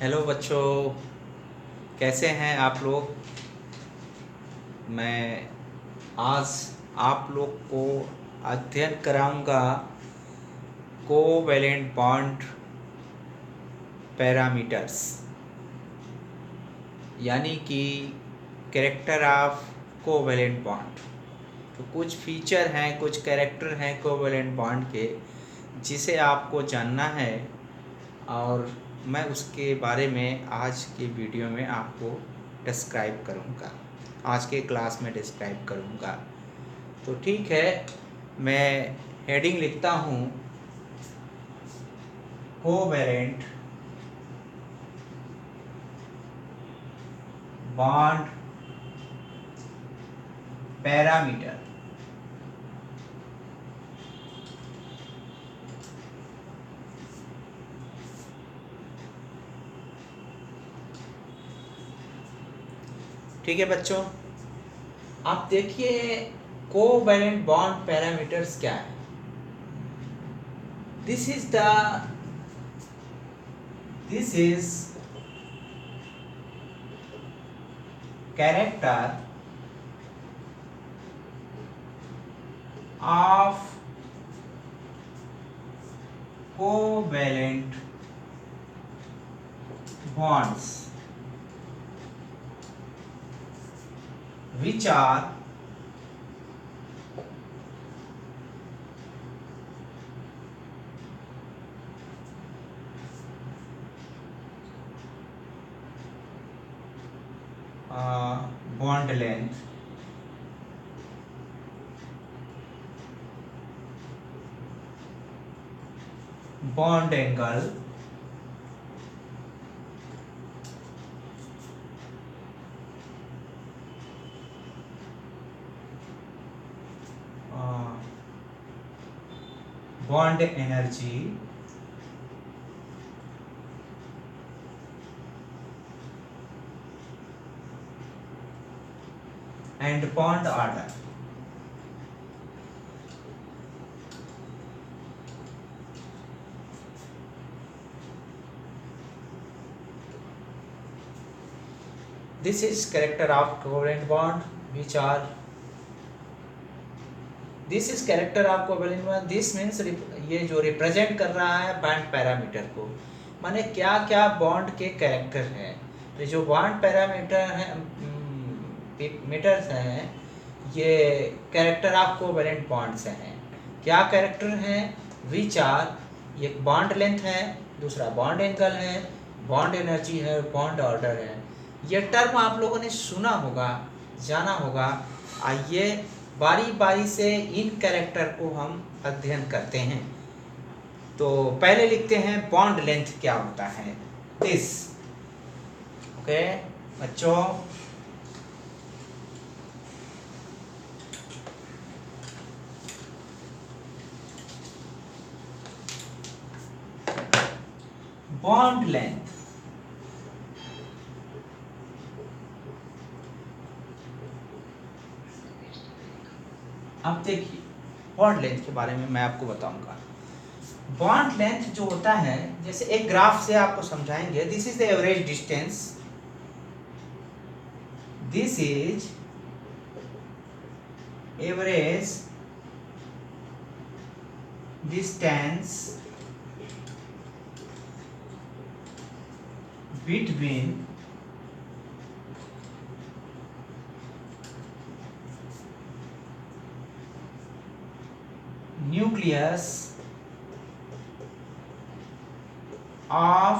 Hello बच्चों, कैसे हैं आप लोग। मैं आज आप लोग को अध्ययन कराऊंगा कोवैलेंट बॉन्ड पैरामीटर्स, यानी कि कैरेक्टर ऑफ कोवैलेंट बॉन्ड। तो कुछ फीचर हैं, कुछ कैरेक्टर हैं कोवैलेंट बॉन्ड के, जिसे आपको जानना है और मैं उसके बारे में आज के वीडियो में आपको डिस्क्राइब करूँगा, आज के क्लास में डिस्क्राइब करूँगा। तो ठीक है, मैं हेडिंग लिखता हूँ कोवैलेंट बॉन्ड पैरामीटर। ठीक है बच्चों, आप देखिए कोवैलेंट बॉन्ड पैरामीटर्स क्या है। This is character of covalent bonds which are bond length, bond angle, bond energy, and bond order. This is character of covalent bond which are this is character of covalent bond. This means ये जो represent कर रहा है bond parameter को, माने क्या क्या bond के कैरेक्टर हैं। तो जो बॉन्ड पैरामीटर हैं मीटर्स हैं, ये कैरेक्टर ऑफ कोवैलेंट बॉन्ड्स हैं। क्या कैरेक्टर हैं? विच आर, एक बॉन्ड लेंथ है, दूसरा बॉन्ड एंगल है, बॉन्ड एनर्जी है, बॉन्ड ऑर्डर है। ये टर्म आप लोगों ने सुना होगा, जाना होगा। आइए बारी बारी से इन कैरेक्टर को हम अध्ययन करते हैं। तो पहले लिखते हैं बॉन्ड लेंथ क्या होता है। दिस ओके बच्चों, बॉन्ड लेंथ अब देखिए, बॉन्ड लेंथ के बारे में मैं आपको बताऊंगा। बॉन्ड लेंथ जो होता है, जैसे एक ग्राफ से आपको समझाएंगे। This is the average distance, this is average distance between nucleus of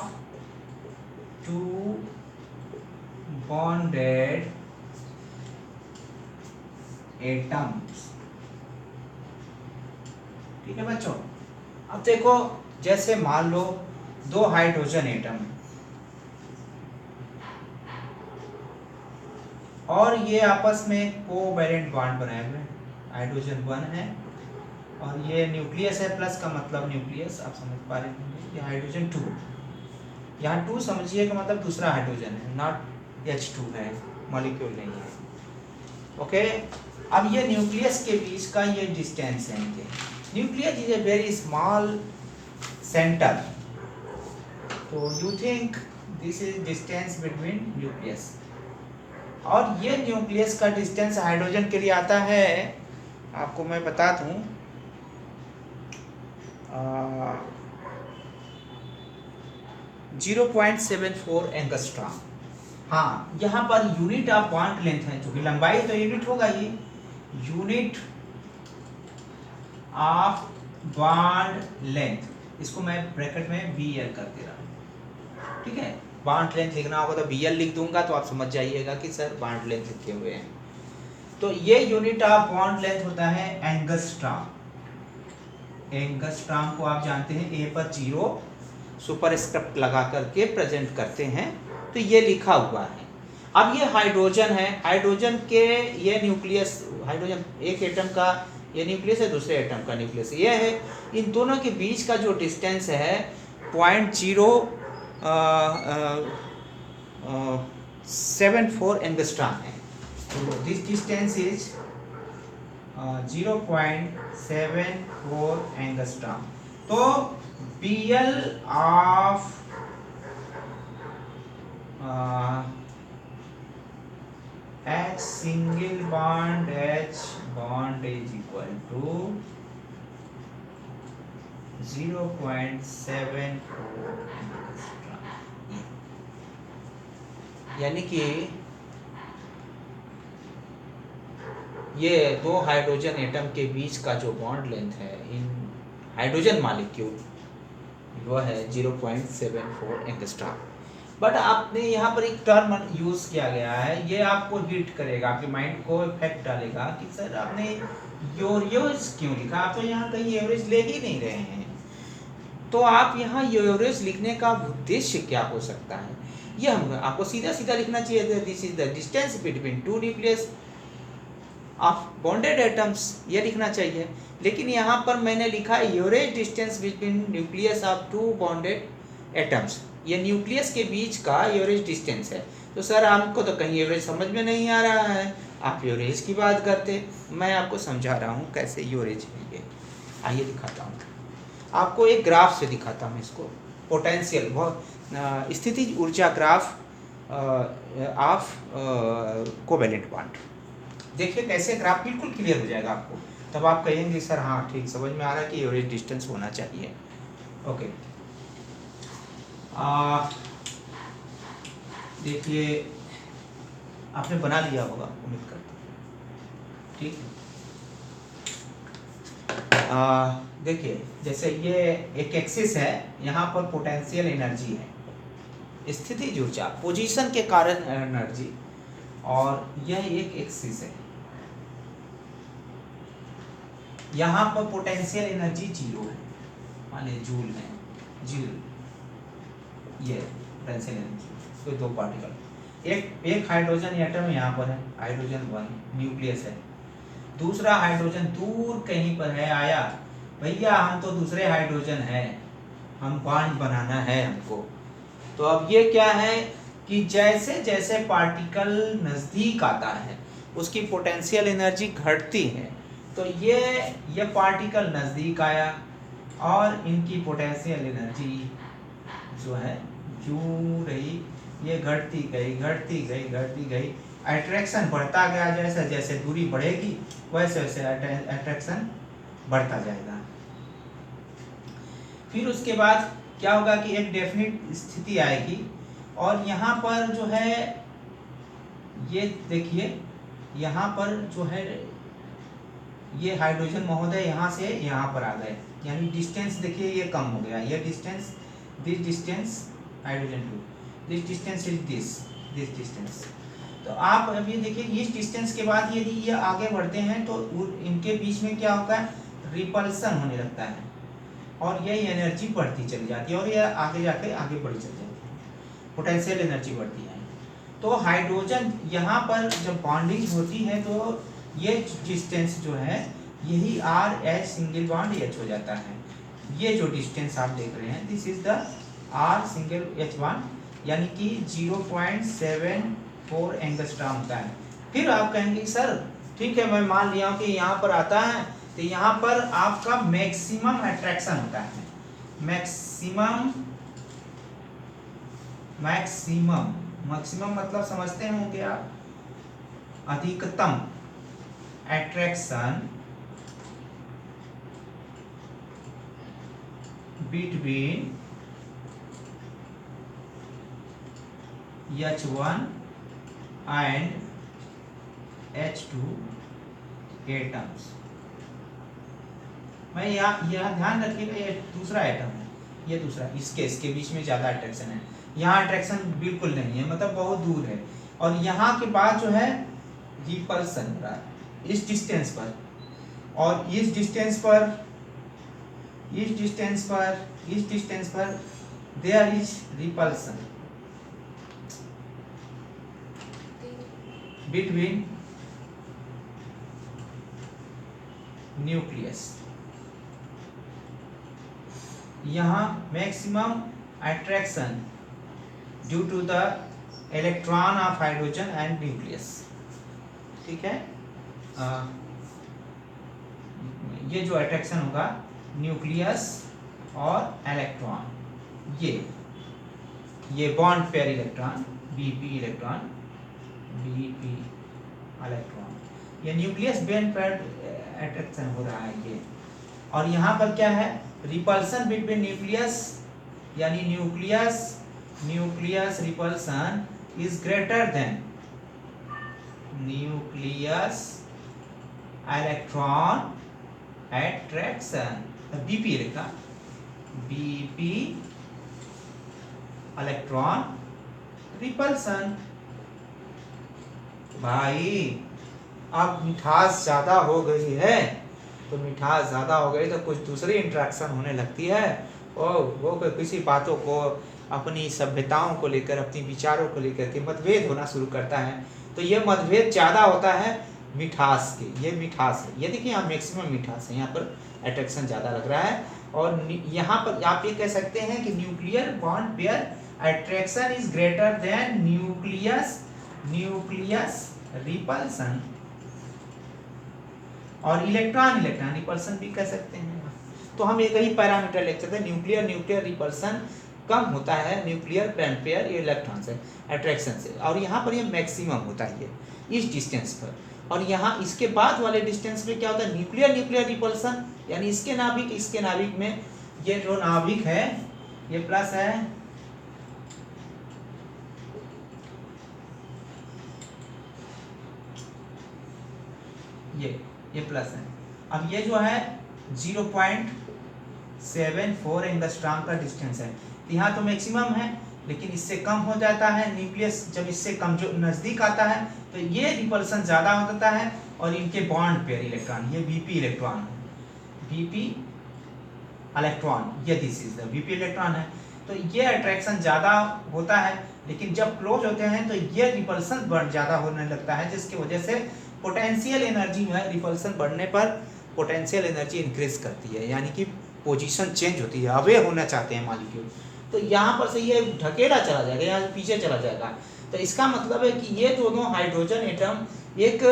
two bonded atoms। ठीक है बच्चों, अब देखो, जैसे मान लो दो हाइड्रोजन एटम है और ये आपस में कोवैलेंट बॉन्ड बनाए हुए हैं। हाइड्रोजन 1 है और ये न्यूक्लियस है, प्लस का मतलब न्यूक्लियस, आप समझ पा रहे होंगे। ये हाइड्रोजन 2, यहाँ 2 समझिए का मतलब दूसरा हाइड्रोजन है, नॉट H2 है, मॉलिक्यूल नहीं है। ओके, अब ये न्यूक्लियस के बीच का ये डिस्टेंस है इनके। Nucleus is a very small centre, तो you think this is distance between nucleus. और ये न्यूक्लियस का डिस्टेंस हाइड्रोजन के लिए आता है, आपको मैं बता दूं, 0.74 एंगस्ट्रॉम। हाँ, यहाँ per unit of bond length है, क्योंकि लंबाई तो यूनिट होगा, ये यूनिट ऑफ बॉन्ड लेंथ, इसको मैं ब्रैकेट में BL कर दे रहा हूँ, ठीक है। बॉन्ड लेंथ लिखना होगा तो BL लिख दूंगा, तो आप समझ जाइएगा कि सर बॉन्ड लेंथ लिखे हुए हैं। तो ये यूनिट ऑफ बॉन्ड लेंथ होता है एंगस्ट्रॉम। एंगस्ट्रॉम को आप जानते हैं, ए पर 0 सुपरस्क्रिप्ट लगा करके प्रेजेंट करते हैं, तो ये लिखा हुआ है। अब ये हाइड्रोजन है, हाइड्रोजन के ये न्यूक्लियस, हाइड्रोजन एक एटम का ये न्यूक्लियस है, दूसरे एटम का न्यूक्लियस ये है, इन दोनों के बीच का जो डिस्टेंस है 0.074 एंगस्ट्रॉम है। तो दिस डिस्टेंस इज 0.74 एंगस्ट्रॉम। तो BL of H single bond H bond is equal to 0.74 angstrom. यानी कि ये दो हाइड्रोजन एटम के बीच का जो बॉन्ड लेंथ है इन हाइड्रोजन मॉलिक्यूल, वो है 0.74 एंगस्ट्रॉम। बट आपने यहाँ पर एक टर्म यूज किया गया है, ये आपको हिट करेगा, आपके माइंड को इफेक्ट डालेगा कि सर आपने एवरेज क्यों लिखा, आप तो यहाँ कहीं एवरेज ले ही नहीं रहे हैं। तो आप यहाँ एवरेज लिखने का उद्देश्य क्या हो सकता है, ये हम आपको सीधा सीधा लिखना चाहिए, this is the distance between two nucleus of bonded atoms, ये लिखना चाहिए। लेकिन यहाँ पर मैंने लिखा average distance between nucleus of two bonded atoms, ये न्यूक्लियस के बीच का एवरेज डिस्टेंस है। तो सर आपको तो कहीं एवरेज समझ में नहीं आ रहा है, आप एवरेज की बात करते, मैं आपको समझा रहा हूँ कैसे एवरेज है ये। आइए दिखाता हूँ आपको, एक ग्राफ से दिखाता हूँ इसको, पोटेंशियल बहुत स्थितिज ऊर्जा ग्राफ ऑफ कोवेलेंट बॉन्ड। देखिए कैसे ग्राफ बिल्कुल क्लियर हो जाएगा आपको, तब आप कहेंगे सर हाँ ठीक समझ में आ रहा है कि एवरेज डिस्टेंस होना चाहिए। ओके, देखिए आपने बना लिया होगा उम्मीद करता हूँ, ठीक है। देखिए जैसे ये एक एक्सिस है, यहाँ पर पोटेंशियल एनर्जी है, स्थितिज ऊर्जा पोजीशन के कारण एनर्जी, और यह एक एक्सिस है, यहाँ पर पोटेंशियल एनर्जी 0 है, मान लीजिए जूल है, जूल ये पोटेंशियल एनर्जी। तो दो पार्टिकल, एक हाइड्रोजन एटम यहाँ पर है, हाइड्रोजन 1 न्यूक्लियस है, दूसरा हाइड्रोजन दूर कहीं पर है आया, भैया हम तो दूसरे हाइड्रोजन है, हम बॉन्ड बनाना है हमको। तो अब ये क्या है कि जैसे जैसे पार्टिकल नज़दीक आता है उसकी पोटेंशियल एनर्जी घटती है। तो ये पार्टिकल नज़दीक आया और इनकी पोटेंशियल एनर्जी जो है यूं रही, ये घटती गई घटती गई घटती गई, अट्रैक्शन बढ़ता गया, जैसे जैसे दूरी बढ़ेगी वैसे वैसे अट्रैक्शन बढ़ता जाएगा। फिर उसके बाद क्या होगा कि एक डेफिनेट स्थिति आएगी, और यहाँ पर जो है ये देखिए, यहाँ पर जो है ये हाइड्रोजन महोदय यहाँ से यहाँ पर आ गए, यानी डिस्टेंस देखिए ये कम हो गया, ये distance, this distance hydrogen 2, this distance is this distance. तो आप अभी देखिए इस डिस्टेंस के बाद यदि ये आगे बढ़ते हैं तो इनके बीच में क्या होगा, रिपल्सन होने लगता है, और ये एनर्जी बढ़ती चली जाती है, और ये आगे जाके आगे बढ़ी चली जाती है, पोटेंशियल एनर्जी बढ़ती है। तो हाइड्रोजन यहाँ पर जब बॉन्डिंग होती है तो ये डिस्टेंस जो है यही RH सिंगल बॉन्ड H हो जाता है। ये जो डिस्टेंस आप देख रहे हैं this is the R single H bond, यानी कि 0.74 एंगस्ट्रॉम होता है। फिर आप कहेंगे सर ठीक है मैं मान लिया हूँ कि यहाँ पर आता है, तो यहाँ पर आपका मैक्सिमम अट्रैक्शन होता है, मैक्सिमम मैक्सिमम, मैक्सिमम मतलब समझते होंगे आप, अधिकतम attraction between H1 and H2 atoms. मैं यहाँ ध्यान रखिएगा, ये दूसरा एटम है, ये दूसरा, इसके बीच में ज़्यादा अट्रैक्शन है, यहाँ अट्रैक्शन बिल्कुल नहीं है, मतलब बहुत दूर है। और यहाँ के बाद जो है रिपल्सन हो रहा है इस डिस्टेंस पर, और इस डिस्टेंस पर there is repulsion between nucleus. यहाँ maximum attraction due to the electron of hydrogen and nucleus, ठीक है। ये जो अट्रैक्शन होगा न्यूक्लियस और इलेक्ट्रॉन, ये bond pair electron, BP electron, BP electron, ये न्यूक्लियस बॉन्ड पेयर अट्रैक्शन हो रहा है ये। और यहाँ पर क्या है, रिपल्सन बिटवीन न्यूक्लियस, यानी nucleus repulsion is greater than nucleus electron attraction, BP electron, BP electron repulsion. भाई अब मिठास ज़्यादा हो गई है, तो मिठास ज़्यादा हो गई तो कुछ दूसरी इंट्रैक्शन होने लगती है, और वो किसी बातों को, अपनी सभ्यताओं को लेकर, अपनी विचारों को लेकर के मतभेद होना शुरू करता है। तो ये मतभेद ज़्यादा होता है मिठास के, ये मिठास है, ये देखिए यहाँ मैक्सिमम मिठास है, यहाँ पर अट्रैक्शन ज़्यादा लग रहा है। और यहाँ पर आप ये कह सकते हैं कि nuclear bond pair attraction is greater than nucleus repulsion, और इलेक्ट्रॉन रिपल्सन भी कह सकते हैं। तो हम एक ही पैरामीटर लिख सकते हैं, न्यूक्लियर रिपल्सन कम होता है न्यूक्लियर बॉन्ड पेयर इलेक्ट्रॉन से, अट्रैक्शन से, और यहाँ पर ये मैक्सिमम होता है ये इस डिस्टेंस पर। और यहाँ इसके बाद वाले डिस्टेंस पे क्या होता है, न्यूक्लियर रिपल्सन, यानी इसके नाभिक में ये जो नाभिक है ये प्लस है, ये प्लस है। अब ये जो है 0.74 एंगस्ट्रॉम का डिस्टेंस है, तो यहाँ तो मैक्सिमम है, लेकिन इससे कम हो जाता है न्यूक्लियस, जब इससे कम जो नज़दीक आता है तो ये रिपल्सन ज़्यादा हो जाता है, और इनके बॉन्ड पेयर इलेक्ट्रॉन, ये बीपी इलेक्ट्रॉन, ये this is the BP electron है, तो ये अट्रैक्शन ज़्यादा होता है। लेकिन जब क्लोज होते हैं तो ये रिपल्सन ज़्यादा होने लगता है, जिसकी वजह से पोटेंशियल एनर्जी जो है रिपल्सन बढ़ने पर पोटेंशियल एनर्जी इंक्रीज करती है, यानी कि पोजीशन चेंज होती है, अवे होना चाहते हैं मॉलिक्यूल, तो यहाँ पर से ये ढकेला चला जाएगा, यहाँ से पीछे चला जाएगा। तो इसका मतलब है कि ये दोनों हाइड्रोजन एटम एक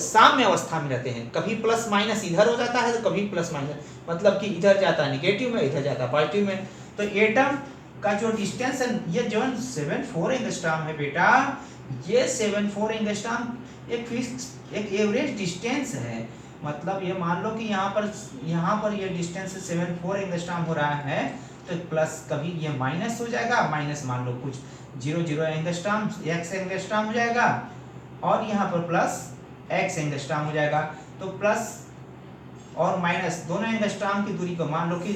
साम्य अवस्था में रहते हैं, कभी प्लस माइनस इधर हो जाता है तो कभी प्लस माइनस, मतलब कि इधर जाता है निगेटिव में, इधर जाता है पॉजिटिव में। तो एटम का जो डिस्टेंस है, ये जो 74 एंगस्ट्रॉम है बेटा, ये 74 एंगस्ट्रॉम एक फिक्स, एक एवरेज डिस्टेंस है। मतलब ये मान लो कि यहाँ पर ये डिस्टेंस 74 एंगस्ट्रॉम हो रहा है, तो प्लस कभी ये माइनस हो जाएगा, माइनस मान लो कुछ 0 एंगस्ट्रॉम x एंगस्ट्रॉम हो जाएगा, और यहाँ पर प्लस x एंगस्ट्रॉम हो जाएगा। तो प्लस और माइनस दोनों एंगस्ट्रॉम की दूरी को मान लो कि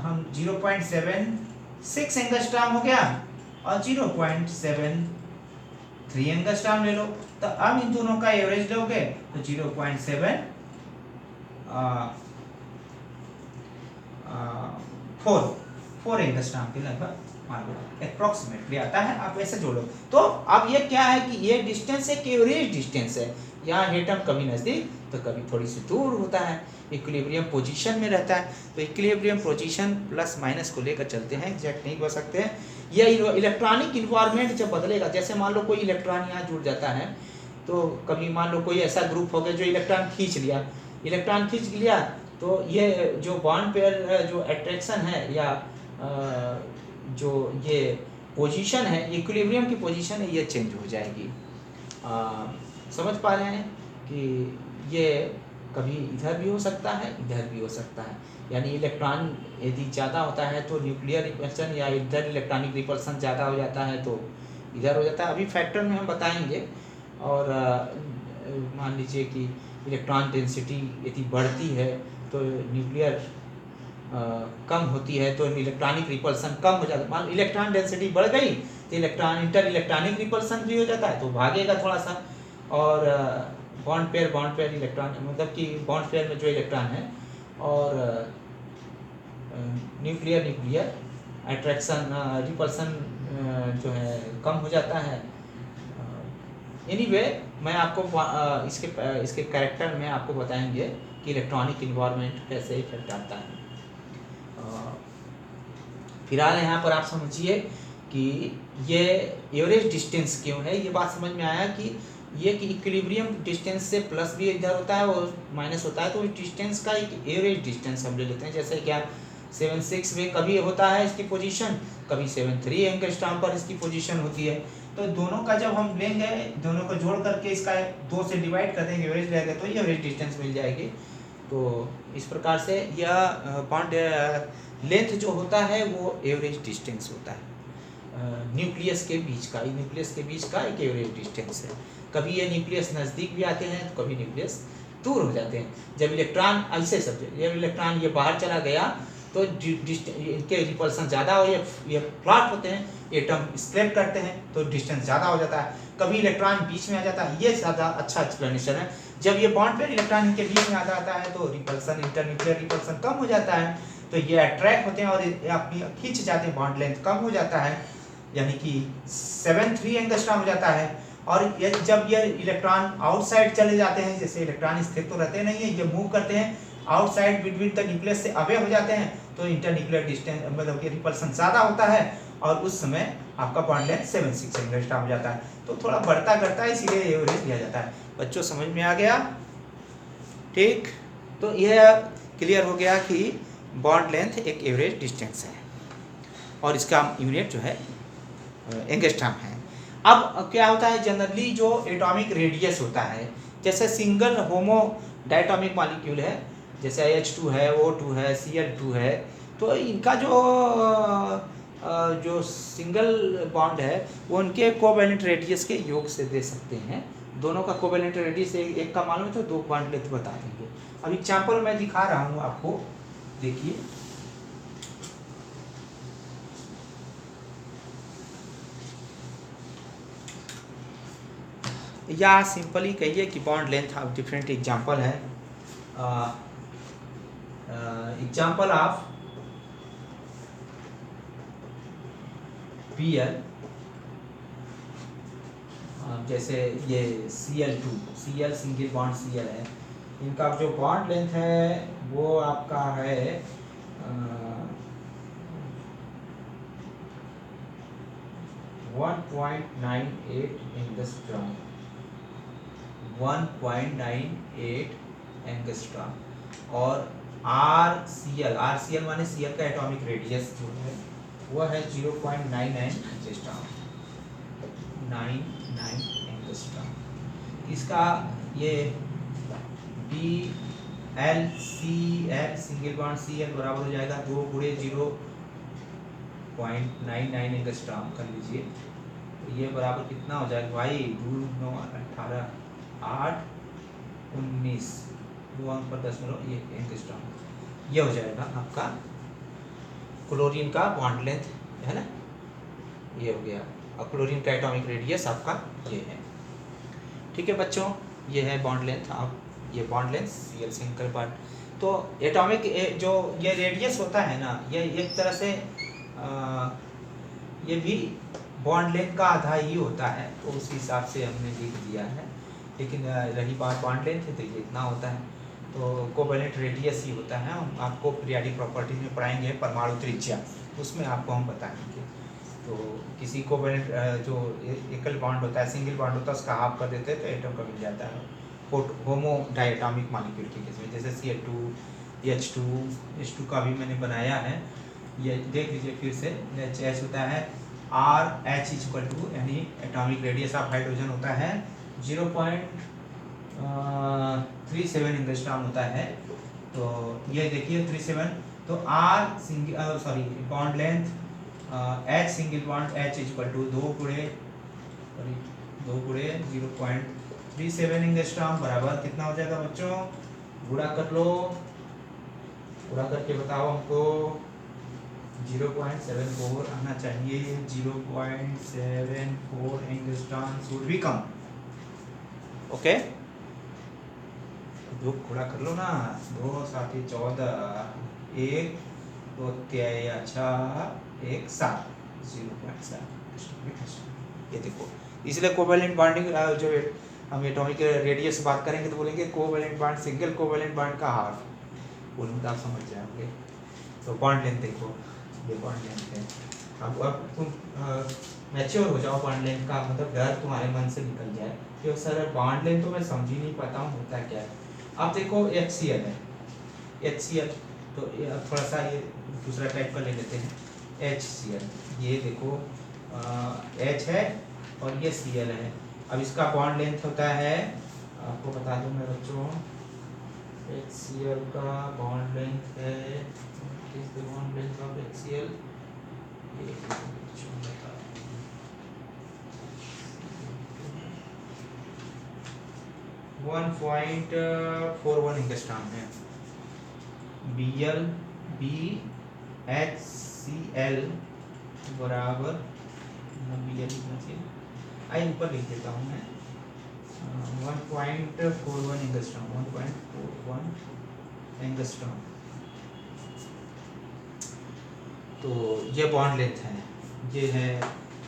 हम 0.76 एंगस्ट्रॉम हो गया, और 0.73 एंगस्ट्रॉम ले लो। तो अब इन दोनों का एवरेज लोगे तो 0.74 एंगस्ट्रॉम के लगभग मान लो अप्रोक्सीमेटली आता है, आप ऐसे जोड़ो। तो अब ये क्या है कि ये डिस्टेंस एक एवरेज डिस्टेंस है, यहाँ एटम कभी नज़दीक तो कभी थोड़ी सी दूर होता है, इक्विलिब्रियम पोजीशन में रहता है। तो इक्विलिब्रियम पोजीशन प्लस माइनस को लेकर चलते हैं, एग्जैक्ट नहीं बता सकते हैं। यह इलेक्ट्रॉनिक इन्वायरमेंट जब बदलेगा, जैसे मान लो कोई इलेक्ट्रॉन यहाँ जुड़ जाता है, तो कभी मान लो कोई ऐसा ग्रुप हो गया जो इलेक्ट्रॉन खींच लिया, तो ये जो बॉन्ड पेयर जो अट्रैक्शन है, या जो ये पोजीशन है, इक्विलिब्रियम की पोजीशन है, ये चेंज हो जाएगी। समझ पा रहे हैं कि ये कभी इधर भी हो सकता है, इधर भी हो सकता है। यानी इलेक्ट्रॉन यदि ज़्यादा होता है तो न्यूक्लियर रिपल्सन, या इधर इलेक्ट्रॉनिक रिपल्सन ज़्यादा हो जाता है तो इधर हो जाता है। अभी फैक्टर में हम बताएंगे। और मान लीजिए कि इलेक्ट्रॉन डेंसिटी यदि बढ़ती है तो न्यूक्लियर कम होती है तो इलेक्ट्रॉनिक रिपल्सन कम हो जाता है। मान इलेक्ट्रॉन डेंसिटी बढ़ गई तो इलेक्ट्रॉन इंटर इलेक्ट्रॉनिक रिपल्सन भी हो जाता है, तो भागेगा थोड़ा सा। और बॉन्ड पेयर इलेक्ट्रॉन, मतलब कि बॉन्ड पेयर में जो इलेक्ट्रॉन है, और न्यूक्लियर अट्रैक्शन रिपल्सन जो है कम हो जाता है। एनीवे मैं आपको इसके कैरेक्टर में आपको बताएंगे कि इलेक्ट्रॉनिक इन्वायरमेंट कैसे इफेक्ट आता है। फिलहाल यहाँ पर आप समझिए कि ये एवरेज डिस्टेंस क्यों है। ये बात समझ में आया कि ये कि इक्विलिब्रियम डिस्टेंस से प्लस भी इधर होता है और माइनस होता है, तो डिस्टेंस का एक एवरेज डिस्टेंस हम ले लेते हैं। जैसे कि आप 7.6 में कभी होता है इसकी पोजीशन, कभी 7.3 एंगस्ट्रॉम पर इसकी पोजीशन होती है। तो दोनों का जब हम लेंगे, दोनों को जोड़ करके इसका 2 से डिवाइड कर देंगे, एवरेज लेंगे तो ये एवरेज डिस्टेंस मिल जाएगी। तो इस प्रकार से यह बॉन्ड लेंथ जो होता है वो एवरेज डिस्टेंस होता है न्यूक्लियस के बीच का। न्यूक्लियस के बीच का एक एवरेज डिस्टेंस है। कभी ये न्यूक्लियस नज़दीक भी आते हैं तो कभी न्यूक्लियस दूर हो जाते हैं। जब इलेक्ट्रॉन ऐसे सब, जब इलेक्ट्रॉन ये बाहर चला गया तो इनके रिपल्सन ज़्यादा हो, ये फ्लैट होते हैं, एटम स्क्रैप करते हैं तो डिस्टेंस ज़्यादा हो जाता है। कभी इलेक्ट्रॉन बीच में आ जाता है, ये ज़्यादा अच्छा एक्सप्लेनेशन है। जब ये बॉन्ड पेयर इलेक्ट्रॉन इनके बीच में आ जाता है तो रिपल्सन, इंटरन्यूक्लियर रिपल्सन कम हो जाता है, तो ये अट्रैक्ट होते हैं और अपनी खींच जाते हैं, बॉन्ड लेंथ कम हो जाता है, यानी कि 7.3 एंगस्ट्रॉम हो जाता है। और ये जब ये इलेक्ट्रॉन आउटसाइड चले जाते हैं, जैसे इलेक्ट्रॉन स्थिर तो रहते नहीं है, ये मूव करते हैं आउटसाइड बिटवीन द न्यूक्लियस से अवे हो जाते हैं, तो इंटरन्यूक्लियर डिस्टेंस मतलब कि रिपल्सन ज़्यादा होता है और उस समय आपका बॉन्ड लेंथ 7.6 एंगस्ट्रॉम हो जाता है। तो थोड़ा बढ़ता घटता है, इसीलिए एवरेज लिया जाता है। बच्चों समझ में आ गया? ठीक, तो यह क्लियर हो गया कि बॉन्ड लेंथ एक एवरेज डिस्टेंस है और इसका यूनिट जो है एंगस्ट्रॉम है। अब क्या होता है, जनरली जो एटॉमिक रेडियस होता है, जैसे सिंगल होमो डायटॉमिक मॉलिक्यूल है, जैसे H2 है, O2 है, Cl2 है, तो इनका जो सिंगल बॉन्ड है वो उनके कोवैलेंट रेडियस के योग से दे सकते हैं। दोनों का कोवैलेंट रेडियस एक का मालूम है तो 2 बॉन्ड लेंथ बता देंगे। अब एग्जाम्पल मैं दिखा रहा हूँ आपको, देखिए। या सिंपली कहिए कि bond length of different example है। एग्जाम्पल ऑफ Bl, जैसे ये Cl2, Cl single bond Cl है, इनका जो बॉन्ड लेंथ है वो आपका है 1.98 एंगस्ट्रॉम, 1.98 एंगस्ट्रॉम। और RCl माने Cl का एटॉमिक रेडियस जो है वो है 0.99 एंगस्ट्रॉम, 99 एंगस्ट्रॉम। इसका ये BlCl सिंगल बॉन्ड Cl बराबर हो जाएगा 2 × 0.99 एंगस्ट्रॉम कर लीजिए, तो ये बराबर कितना हो जाएगा भाई? 2 9 18 8 19, 2 अंक पर 10 ये एंगस्ट्रॉम, ये हो जाएगा आपका क्लोरीन का बॉन्ड लेंथ, है ना, ये हो गया। और क्लोरीन का एटॉमिक रेडियस आपका ये है। ठीक है बच्चों, ये है बॉन्ड लेंथ। आप ये bond length Cl single bond, तो एटॉमिक जो ये रेडियस होता है ना, ये एक तरह से ये भी बॉन्ड लेंथ का आधा ही होता है, तो उस हिसाब से हमने लिख दिया है। लेकिन रही बात बॉन्ड लेंथ है तो ये इतना होता है, तो कोवैलेंट रेडियस ही होता है। हम आपको पीरियोडिक प्रॉपर्टीज में पढ़ाएंगे, परमाणु त्रिज्या, उसमें आपको हम बताएंगे। तो किसी कोवैलेंट जो एकल बॉन्ड होता है, सिंगल बॉन्ड होता है, उसका हाफ कर देते हैं तो एटम का मिल जाता है होमो डायटॉमिक मॉलिक्यूल के केस में। जैसे Cl2, H2 का भी मैंने बनाया है, ये देख लीजिए फिर से। H होता है आर एच इक्वल टू, यानी एटॉमिक रेडियस ऑफ हाइड्रोजन होता है 0.37 एंगस्ट्रॉम होता है। तो ये देखिए 37, तो R single sorry bond length H single bond H equal to 2 गुणे 0.37 एंगस्ट्रॉम बराबर कितना हो जाएगा बच्चों, गुणा कर लो, गुणा करके बताओ हमको। 0.74 आना चाहिए, 0.74 angstrom should be come. Okay, दो गुणा कर लो ना, 2 7 14, 1 2 3 6 1 7, 0.7। ये देखो, इसलिए कोवैलेंट बॉन्डिंग जो हम एटॉमिक रेडियस से बात करेंगे तो बोलेंगे covalent bond, single covalent bond का हाफ, बोलूँगा आप समझ जाओगे। तो बॉन्ड लेंथ देखो, ये बॉन्ड लेंथ है। अब तुम मैच्योर हो जाओ, बॉन्ड लेंथ का मतलब डर तुम्हारे मन से निकल जाए कि सर बॉन्ड लेंथ तो मैं समझ ही नहीं पाता हूँ होता क्या है। अब देखो HCl है, HCl, तो थोड़ा सा ये दूसरा टाइप का ले लेते हैं, HCl। ये देखो H है और ये Cl है। अब इसका बॉन्ड लेंथ होता है, आपको बता दूं मैं बच्चों, HCl का बॉन्ड लेंथ है, is the bond length of HCl, ये 1.41 एंगस्ट्रॉम है। BlBHCl बराबर, Bl आई ऊपर लिख देता हूँ मैं, 1.41 एंगस्ट्रॉम, 1.41 एंगस्ट्रॉम। तो ये बॉन्ड लेंथ है, ये है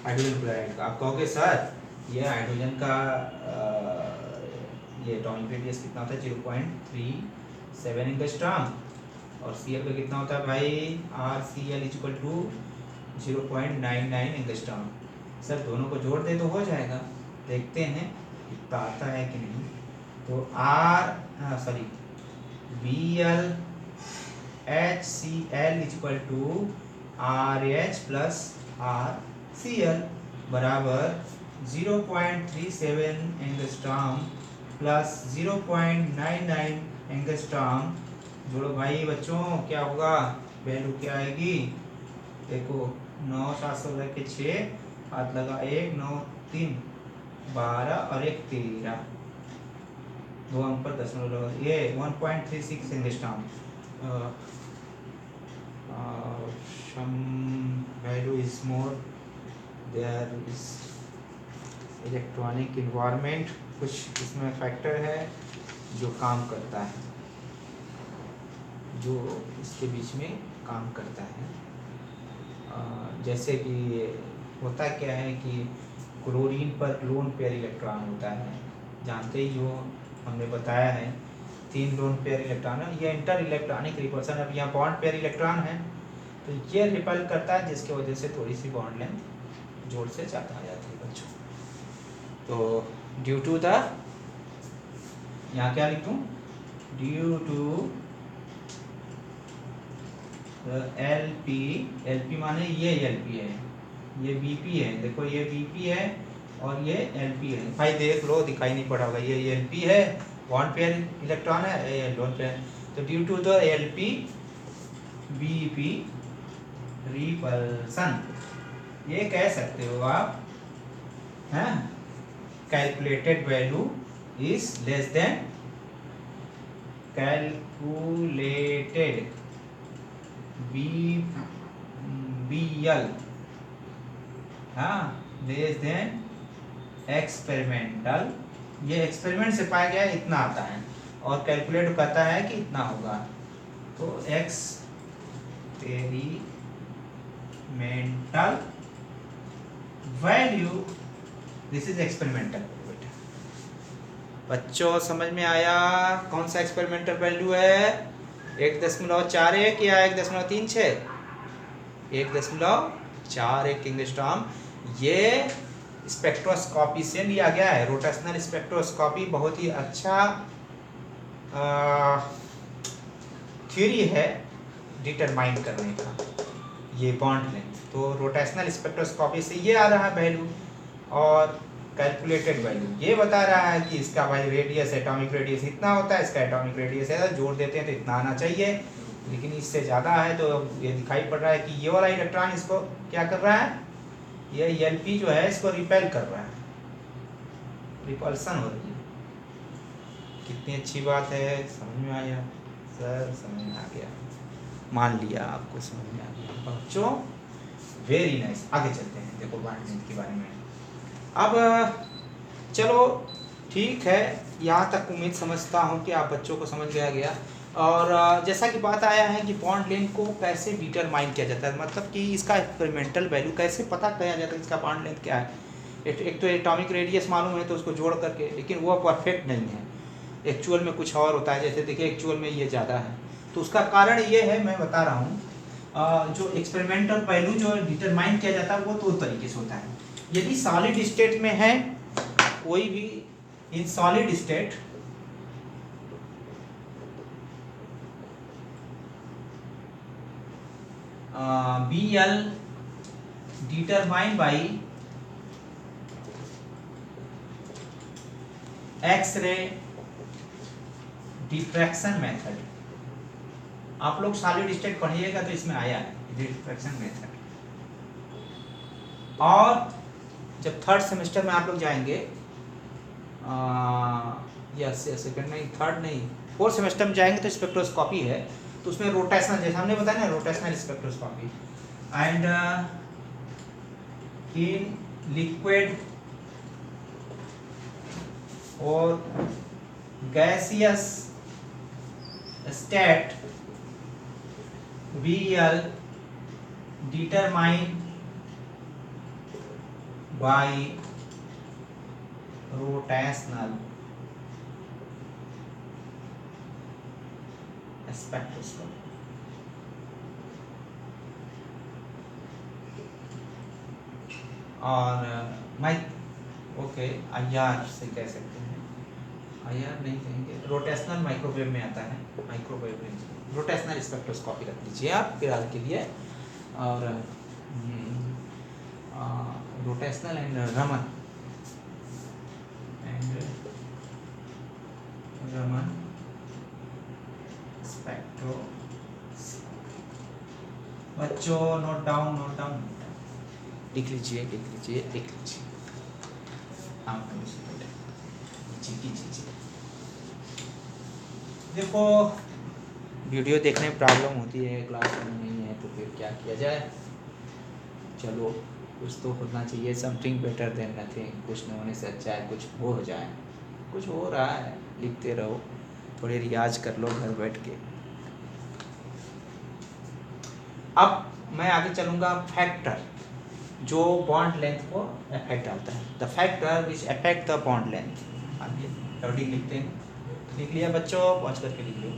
हाइड्रोजन क्लोराइड का। आप कहोगे सर ये हाइड्रोजन का ये एटॉमिक रेडियस कितना होता है, 0.37 एंगस्ट्रॉम, और Cl का कितना होता है भाई, RCl equal to 0.99 angstrom. Sir दोनों को जोड़ दे तो हो जाएगा, देखते हैं इतना आता है कि नहीं। तो BlHCl equal to RH plus RCl बराबर 0.37 एंगस्ट्रॉम प्लस 0.99 एंगस्ट्रॉम। जोड़ो भाई बच्चों, क्या होगा, वैल्यू क्या आएगी, देखो 9 7 के 6, हाथ लगा 1 9 3 12 और 1 13, 2 अंक पर दशमलव लगा, ये 1.36 angstrom. some value is more, there is electronic environment, कुछ इसमें फैक्टर है जो काम करता है, जो इसके बीच में काम करता है। जैसे कि होता क्या है कि क्लोरीन पर लोन पेयर इलेक्ट्रॉन होता है, जानते ही जो हमने बताया है 3 लोन पेयर इलेक्ट्रॉन है, ये इंटर इलेक्ट्रॉनिक रिपल्सन। अब यहाँ बॉन्ड पेयर इलेक्ट्रॉन है तो ये रिपल करता है, जिसकी वजह से थोड़ी सी बॉन्ड लेंथ जोड़ से ज़्यादा आ जाती है बच्चों। तो ड्यू टू द, यहाँ क्या लिखूँ, ड्यू टू LP माने ये LP है, ये BP है, देखो ये BP है और ये LP है। भाई देख लो, दिखाई नहीं पड़ा होगा, ये LP है, बॉन्ड पेयर इलेक्ट्रॉन है, ये लोन पेयर। तो due to the LP BP repulsion, ये कह सकते हो आप, हैं, calculated value is less than, calculated BL, हाँ, लेस देन एक्सपेरिमेंटल, ये एक्सपेरिमेंट से पाया गया इतना आता है, और कैलकुलेट कहता है कि इतना होगा। तो experimental value, this is experimental. बच्चों समझ में आया कौन सा एक्सपेरिमेंटल वैल्यू है, 1.41 या 1.36, 1.41 एंगस्ट्रॉम। ये स्पेक्ट्रोस्कोपी से लिया गया है, रोटेशनल स्पेक्ट्रोस्कोपी बहुत ही अच्छा थ्योरी है डिटरमाइन करने का। ये बॉन्ड लेंथ। तो रोटेशनल स्पेक्ट्रोस्कोपी से ये आ रहा है वैल्यू, और कैलकुलेटेड वैल्यू ये बता रहा है कि इसका भाई रेडियस, एटॉमिक रेडियस इतना होता है, इसका एटॉमिक रेडियस है, जोड़ देते हैं तो इतना आना चाहिए, लेकिन इससे ज़्यादा है। तो ये दिखाई पड़ रहा है कि ये वाला इलेक्ट्रॉन इसको क्या कर रहा है, ये Lp जो है इसको रिपेल कर रहा है, रिपल्सन हो रही है। कितनी अच्छी बात है, समझ में आया सर? समझ में आ गया, मान लिया आपको समझ में आ गया बच्चों, वेरी नाइस। आगे चलते हैं, देखो बॉन्ड लेंथ के बारे में। अब चलो ठीक है, यहाँ तक उम्मीद समझता हूँ कि आप बच्चों को समझ गया। और जैसा कि बात आया है कि बॉन्ड लेंथ को कैसे डिटरमाइन किया जाता है, मतलब कि इसका एक्सपेरिमेंटल वैल्यू कैसे पता किया जाता है, इसका बॉन्ड लेंथ क्या है। एक तो एटॉमिक रेडियस मालूम है तो उसको जोड़ करके, लेकिन वो परफेक्ट नहीं है, एक्चुअल में कुछ और होता है। जैसे देखिए एक्चुअल में ये ज़्यादा है, तो उसका कारण ये है, मैं बता रहा हूँ, जो एक्सपेरिमेंटल वैल्यू जो डिटरमाइन किया जाता है वो दो तरीके से होता है। यदि सॉलिड स्टेट में है कोई भी, in solid state BL determined by X-ray diffraction method. आप लोग सॉलिड स्टेट पढ़िएगा तो इसमें आया है डिफ्रैक्शन मेथड। और जब थर्ड सेमेस्टर में आप लोग जाएंगे, यस सेकंड नहीं, थर्ड नहीं, फोर्थ सेमेस्टर में जाएंगे तो स्पेक्ट्रोस्कोपी है, तो उसमें रोटेशनल, जैसे हमने बताया ना, rotational spectroscopy and in liquid और gaseous state BL determined by rotational spectroscopy। और ओके IR से कह सकते हैं, IR नहीं कहेंगे, रोटेशनल माइक्रोवेव में आता है, माइक्रोवेव रेंज रोटेशनल स्पेक्ट्रोस्कोपी रख लीजिए आप फिलहाल के लिए। और रोटेशनल एंड रमन स्पेक्ट्रो। बच्चों नोट डाउन लिख लीजिए। देखो वीडियो देखने में प्रॉब्लम होती है, क्लास में नहीं है तो फिर क्या किया जाए। चलो कुछ तो होना चाहिए, समथिंग बेटर देन नथिंग। कुछ न होने से अच्छा है कुछ हो जाए। कुछ हो रहा है, लिखते रहो, थोड़े रियाज कर लो घर बैठ के। अब मैं आगे चलूँगा, फैक्टर जो बॉन्ड लेंथ को अफेक्ट डालता है, the factor which affect the bond length. आगे हेडिंग लिखते हैं, लिख लिया बच्चों, पहुँच करके लिख लो।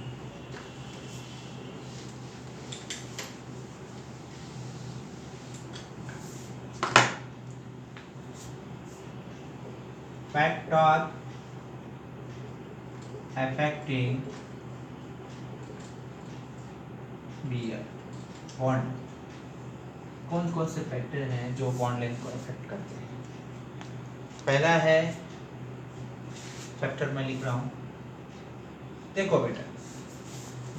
Factor affecting BL bond. कौन कौन से फैक्टर हैं जो बॉन्ड लेंथ को अफेक्ट करते हैं? पहला है फैक्टर, मैं लिख रहा हूँ, देखो बेटा,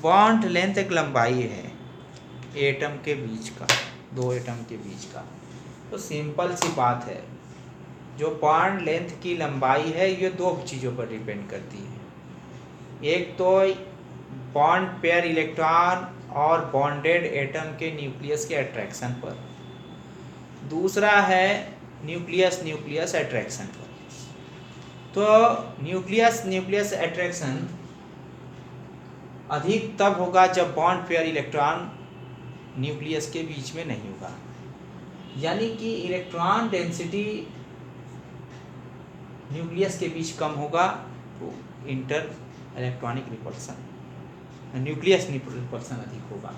बॉन्ड लेंथ एक लंबाई है एटम के बीच का, दो एटम के बीच का। तो सिंपल सी बात है, जो बॉन्ड लेंथ की लंबाई है ये दो चीज़ों पर डिपेंड करती है। एक तो बॉन्ड पेयर इलेक्ट्रॉन और बॉन्डेड एटम के न्यूक्लियस के अट्रैक्शन पर, दूसरा है न्यूक्लियस अट्रैक्शन पर। तो न्यूक्लियस अट्रैक्शन अधिक तब होगा जब बॉन्ड पेयर इलेक्ट्रॉन न्यूक्लियस के बीच में नहीं होगा, यानी कि इलेक्ट्रॉन डेंसिटी न्यूक्लियस के बीच कम होगा तो inter electronic repulsion, nucleus repulsion अधिक होगा।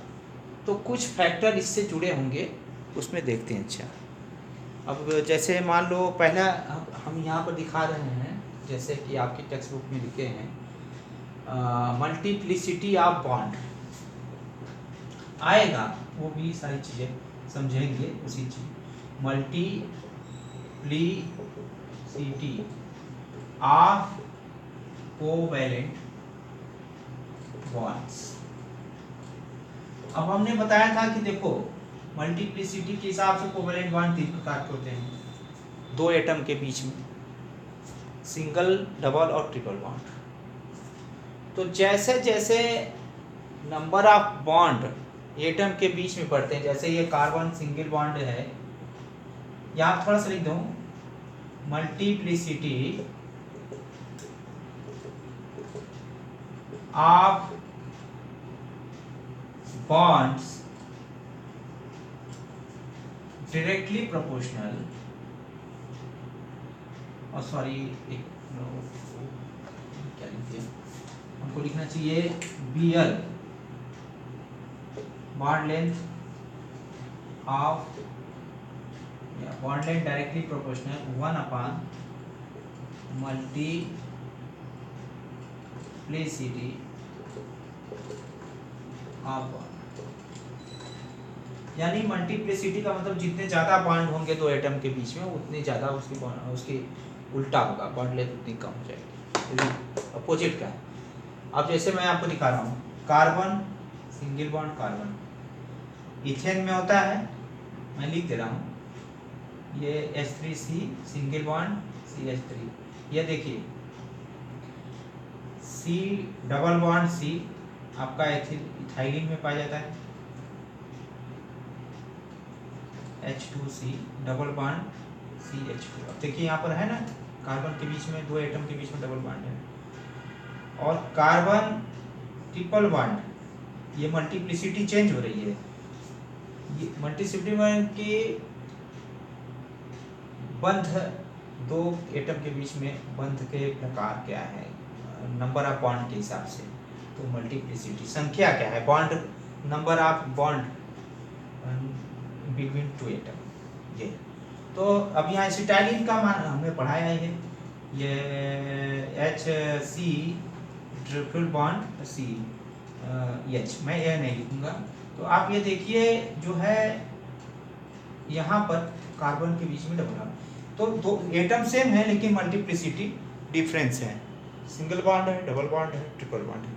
तो कुछ फैक्टर इससे जुड़े होंगे, उसमें देखते हैं। अच्छा, अब जैसे मान लो पहला हम यहाँ पर दिखा रहे हैं, जैसे कि आपकी टेक्स्ट बुक में लिखे हैं, मल्टीप्लिसिटी ऑफ बॉन्ड आएगा वो भी सारी चीज़ें समझेंगे उसी चीज। Multiplicity of covalent bonds. अब हमने बताया था कि देखो मल्टीप्लिसिटी के हिसाब से कोवैलेंट बॉन्ड 3 प्रकार के होते हैं, 2 एटम के बीच में, सिंगल, डबल और ट्रिपल बॉन्ड। तो जैसे जैसे नंबर ऑफ बॉन्ड एटम के बीच में पड़ते हैं, जैसे ये कार्बन सिंगल बॉन्ड है, यहाँ थोड़ा सा लिख दूं, multiplicity of bonds directly proportional, और सॉरी एक क्या लिखते हैं, हमको लिखना चाहिए BL bond length of bond length directly proportional 1/मल्टीप्लिसिटी ऑफ बॉन्ड। यानी मल्टीप्लिसिटी का मतलब जितने ज़्यादा बॉन्ड होंगे 2 एटम के बीच में उतनी ज़्यादा उसकी उल्टा होगा, बॉन्ड लेंथ उतनी कम हो जाएगी, अपोजिट का है। अब जैसे मैं आपको दिखा रहा हूँ, carbon single bond carbon, ethane में होता है, मैं लिख दे रहा हूँ, ये H3C सिंगल बॉन्ड CH3, ये देखिए C डबल बॉन्ड C आपका इथाइलिन में पाया जाता है, H2C डबल बॉन्ड CH2। अब देखिए यहाँ पर है ना, कार्बन के बीच में, 2 एटम के बीच में डबल बॉन्ड है, और कार्बन ट्रिपल बॉन्ड, ये मल्टीप्लिसिटी चेंज हो रही है, ये मल्टीप्लिसिटी में कि बंध 2 एटम के बीच में बंध के प्रकार क्या है, नंबर ऑफ बॉन्ड के हिसाब से। तो मल्टीप्लिसिटी संख्या क्या है, bond number of bond between 2 atom, ये। तो अब यहाँ एसिटाइलिन का मान हमने पढ़ाया है, ये HC ट्रिपल बॉन्ड CH, मैं यह नहीं लिखूंगा। तो आप ये देखिए जो है यहाँ पर कार्बन के बीच में डबल बॉन्ड, तो 2 एटम सेम है लेकिन मल्टीप्लिसिटी डिफरेंस है, सिंगल बॉन्ड है, डबल बॉन्ड है, ट्रिपल बॉन्ड है,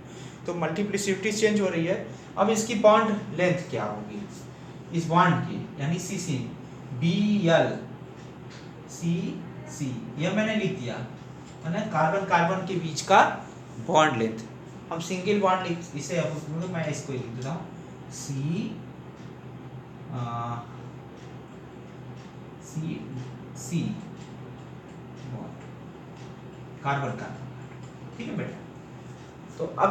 तो मल्टीप्लिसिटी चेंज हो रही है। अब इसकी बॉन्ड लेंथ क्या होगी इस बॉन्ड की, यानी CC BL CC, यह मैंने लिख दिया, है ना, कार्बन कार्बन के बीच का बॉन्ड लेंथ। हम सिंगल बॉन्ड लिख, इसे अब मैं इसको लिख देता हूँ, C बॉन्ड कार्बन कार्बन, ठीक है बेटा। तो अब